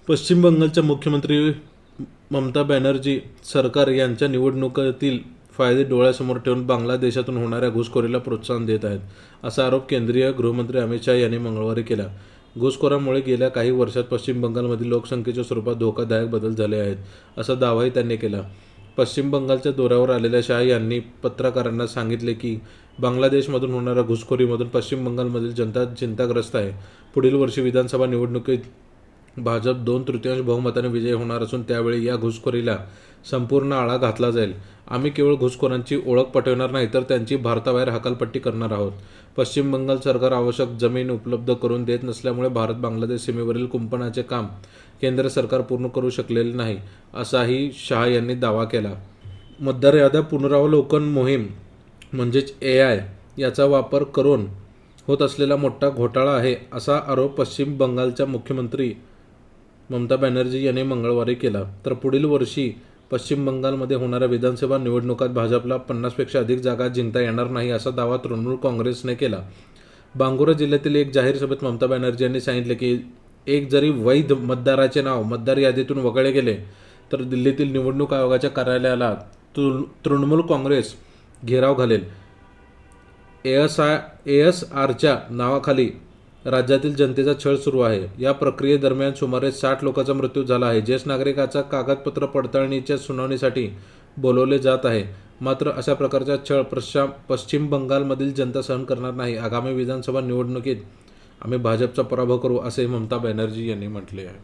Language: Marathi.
पश्चिम बंगालच्या मुख्यमंत्री ममता बॅनर्जी सरकार यांच्या निवडणुकीतील फायदे डोळ्यासमोर ठेवून बांगलादेशातून होणाऱ्या घुसखोरीला प्रोत्साहन देत आहेत, असा आरोप केंद्रीय गृहमंत्री अमित शहा यांनी मंगळवारी केला. घुसखोरांमुळे गेल्या काही वर्षात पश्चिम बंगालमधील लोकसंख्येच्या स्वरूपात धोकादायक बदल झाले आहेत, असा दावाही त्यांनी केला. पश्चिम बंगालच्या दौऱ्यावर आलेल्या शहा यांनी पत्रकारांना सांगितले की बांगलादेशमधून होणाऱ्या घुसखोरीमधून पश्चिम बंगालमधील जनता चिंताग्रस्त आहे. पुढील वर्षी विधानसभा निवडणुकीत भाजप 2/3 बहुमताने विजयी होणार असून त्यावेळी या घुसखोरीला संपूर्ण आळा घातला जाईल. आम्ही केवळ घुसखोरांची ओळख पटवणार नाही तर त्यांची भारताबाहेर हकालपट्टी करणार आहोत. पश्चिम बंगाल सरकार आवश्यक जमीन उपलब्ध करून देत नसल्यामुळे भारत बांगलादेश सीमेवरील कुंपणाचे काम केंद्र सरकार पूर्ण करू शकलेले नाही, असाही शहा यांनी दावा केला. मतदार याद्या पुनरावलोकन मोहीम म्हणजेच AI याचा वापर करून होत असलेला मोठा घोटाळा आहे, असा आरोप पश्चिम बंगालच्या मुख्यमंत्री ममता बॅनर्जी यांनी मंगळवारी केला. तर पुढील वर्षी पश्चिम बंगालमध्ये होणाऱ्या विधानसभा निवडणुकात भाजपला 50पेक्षा अधिक जागा जिंकता येणार नाही, असा दावा तृणमूल काँग्रेसने केला. बांगुरा जिल्ह्यातील एक जाहीर सभेत ममता बॅनर्जी यांनी सांगितले की एक जरी वैध मतदाराचे नाव मतदार यादीतून वगळले गेले तर दिल्लीतील निवडणूक आयोगाच्या कार्यालयाला तृणमूल काँग्रेस घेराव घालेल. ASRच्या नावाखाली राज्यातील जनतेचा छळ सुरू आहे. या प्रक्रियेदरम्यान सुमारे 60 लोकांचा मृत्यू झाला आहे. ज्येष्ठ नागरिकाचा कागदपत्र पडताळणीच्या सुनावणीसाठी बोलवले जात आहे. मात्र अशा प्रकारचा छळ पश्चिम बंगालमधील जनता सहन करणार नाही. आगामी विधानसभा निवडणुकीत आम्ही भाजपचा पराभव करू, असे ममता बॅनर्जी यांनी म्हटले आहे.